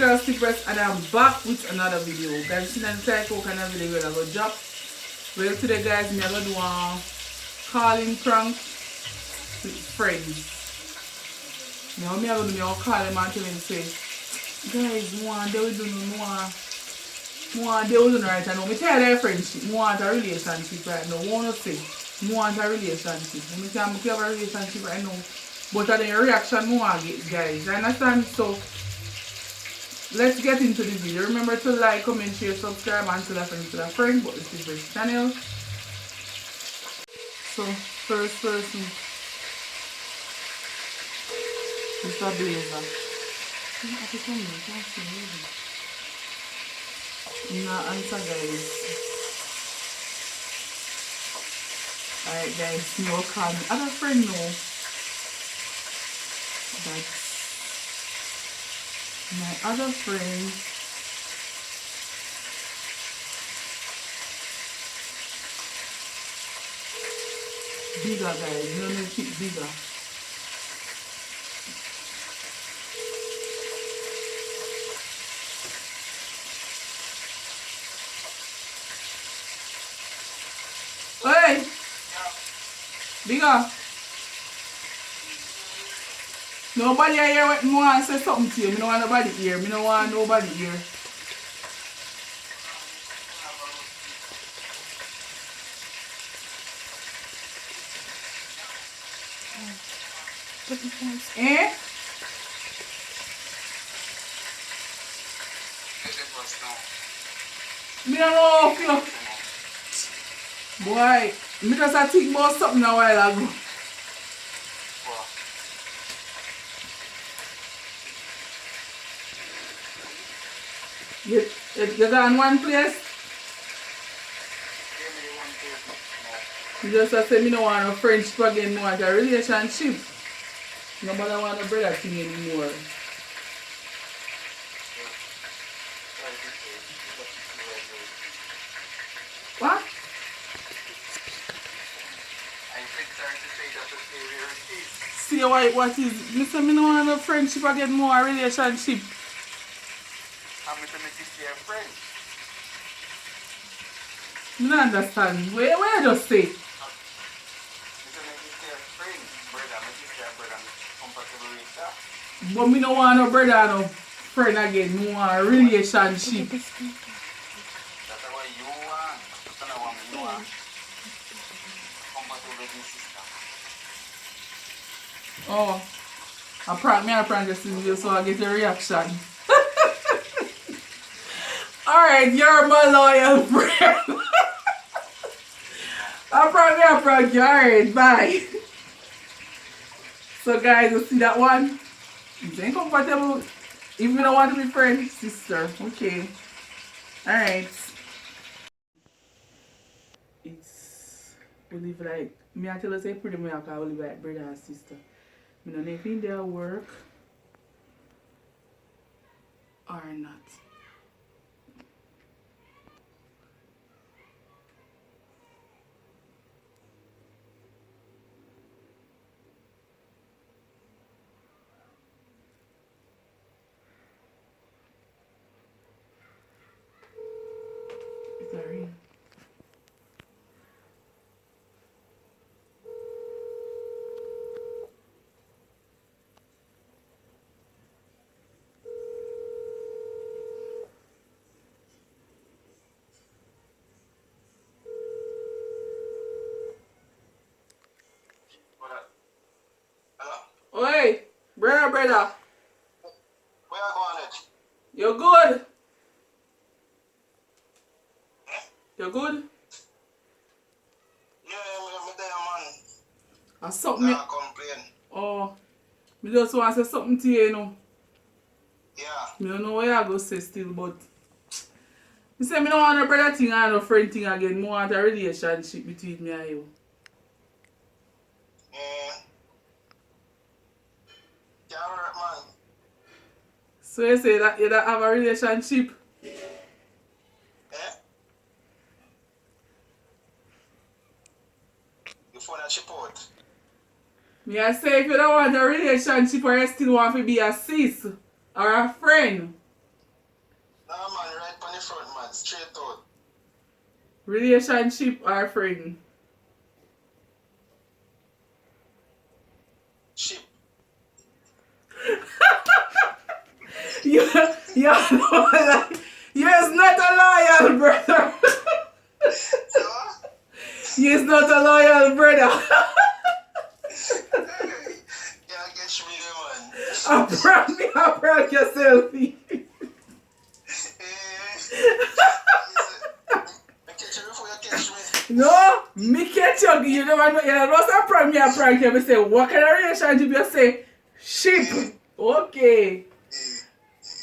girl Stiff Breast and I'm back with another video. Guys, you see the type of kind of video where I go drop. Well, today guys, I'm going to do a calling prank with friends. Now, I'm going to do a call them and tell them, say, guys, they will do they will do right now. I tell their friendship, I want a relationship right now. I want to say, I want a relationship. I say, I'm have a relationship right now. But the reaction I want to get, guys. You understand? So, let's get into the video. Remember to like, comment, share, subscribe, and tell a friend about the Stiff Breast channel. So, first person. Mr. Blazer. No answer, guys. Alright, guys. No call me. Other friend, no. That's my other friend. Bigger, guys. You know, keep bigger. Hey! Bigger! Nobody here want to say something to you. I don't want nobody here. I don't want nobody here. Eh? I don't know if you... Boy, I just think about something a while ago. You gone one place? You just say, I don't want a friendship again, I want a relationship. Nobody want a brother thing anymore. What? See what is? I say, I don't want a friendship again, more a relationship. I'm going to make you a friend. I don't understand. Where you just say? I'm going to make you a friend, brother. I'm going to make you a brother. I'm compatible with that. But I don't want no brother and no friend again. I want a relationship. That's what you want. That's what you want. Compatible with your sister. Oh. I prank this video so I get a reaction. Alright, you're my loyal friend. I prank you. Alright, bye. So guys, you see that one? It's incompatible. If you don't want to be friends, sister. Okay. Alright. It's, we live like, me I tell you say pretty much I live like brother and sister. I don't know if in their work or not. Sorry. Hello? Oi, brother. Where are you going at? You good? Eh? You good? Yeah, I'm there, man. Or something? Nah, complain. Oh, me just want to say something to you, you know. Yeah. I don't know what I go say still, but I say I don't want a brother thing and a friend thing again. I want a relationship between me and you. Yeah, alright, man. So you say that you don't have a relationship? Eh? You phone a chip out. Me I say if you don't want a relationship or you still want to be a sis or a friend, straight out. Relationship or friend? Ship. You know, like, you're not a loyal brother. You're not a loyal brother. Yeah, catch me there, man. I prank yourself. Catch you before you catch me. No, me catch you. You never know. You know, I prank me, I prank you. Me say, what kind of relationship? You say, ship. Okay.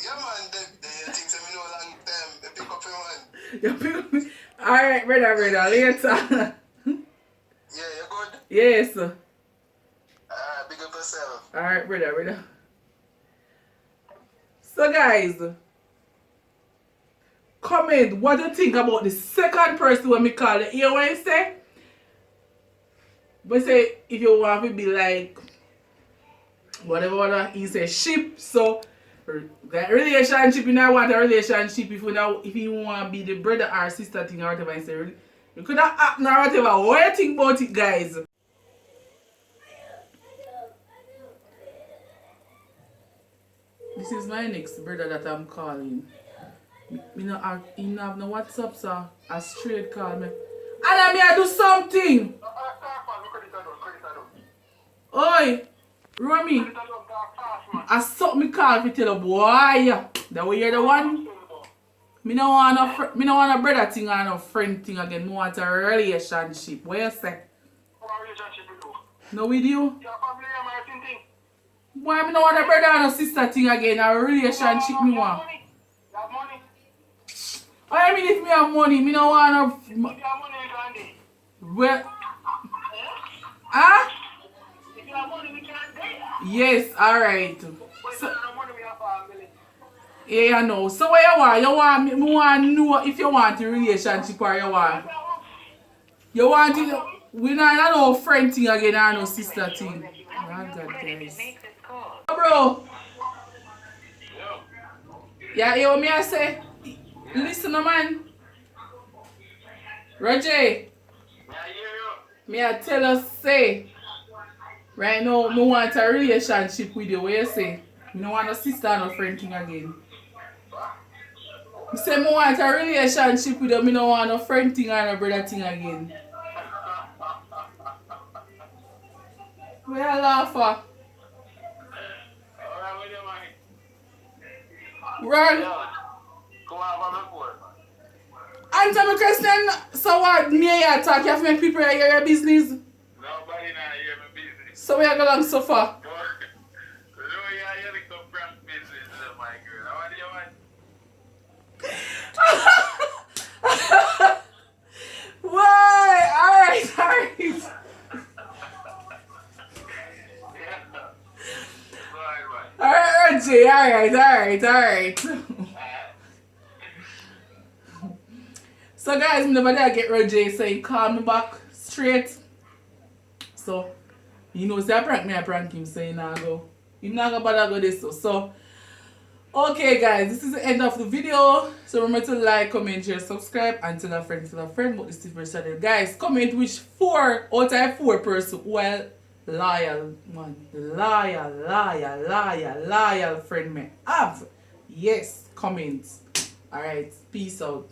Yeah, man, the things that we know a long time, they pick up your man. You pick me. Alright, brother, later. Yeah, you good? Yes. Big up yourself. Alright, brother. So, guys, comment what you think about the second person when we call it. You hear what I say? But say, if you want to be like, whatever, he say ship. So, that relationship, you don't want a relationship if you want to be the brother or sister thing or whatever. I say, you could have act or whatever. What do you think about it, guys? This is my next brother that I'm calling. He no have no WhatsApp, so a straight call me. And I do something. Oi, Romy. I suck me call to tell you, boy. That way you're the one. Me no want a brother thing or no friend thing again. Me want a relationship. What you say? No with you? Why me no want a brother or no sister thing again? A relationship me want. I mean if me have money, me no want no. Well, ah? Yes, alright. So, yeah, I know. So what you want? You want me want to know if you want a relationship or you want it. We not no friend thing again or no sister thing. Oh God, guys. Bro. Yeah, you want me to say? Listen, man. Roger. Me I tell us say. Right now, me want a relationship with you. What you say? Me no want a sister or no friend thing again. Me say me want a relationship with you. Me no want no friend thing or no brother thing again. Where you laugh for? Right. Answer my question. So what? Me and you talk. You have to make people hear your business. Nobody now hear my business. So we are going so far. My girl. How do you want? Why? Alright. Alright, Reggie. Alright. So guys, me never did get Roger, so he called me back straight. So, you know, say I prank him, so he not go. He not gonna bother go this so. Okay guys, this is the end of the video. So remember to like, comment, share, subscribe, and tell a friend about the Stiff Breast Ent. Guys, comment which 4 out of 4 person well loyal man. Loyal friend me have. Yes, comment. Alright, peace out.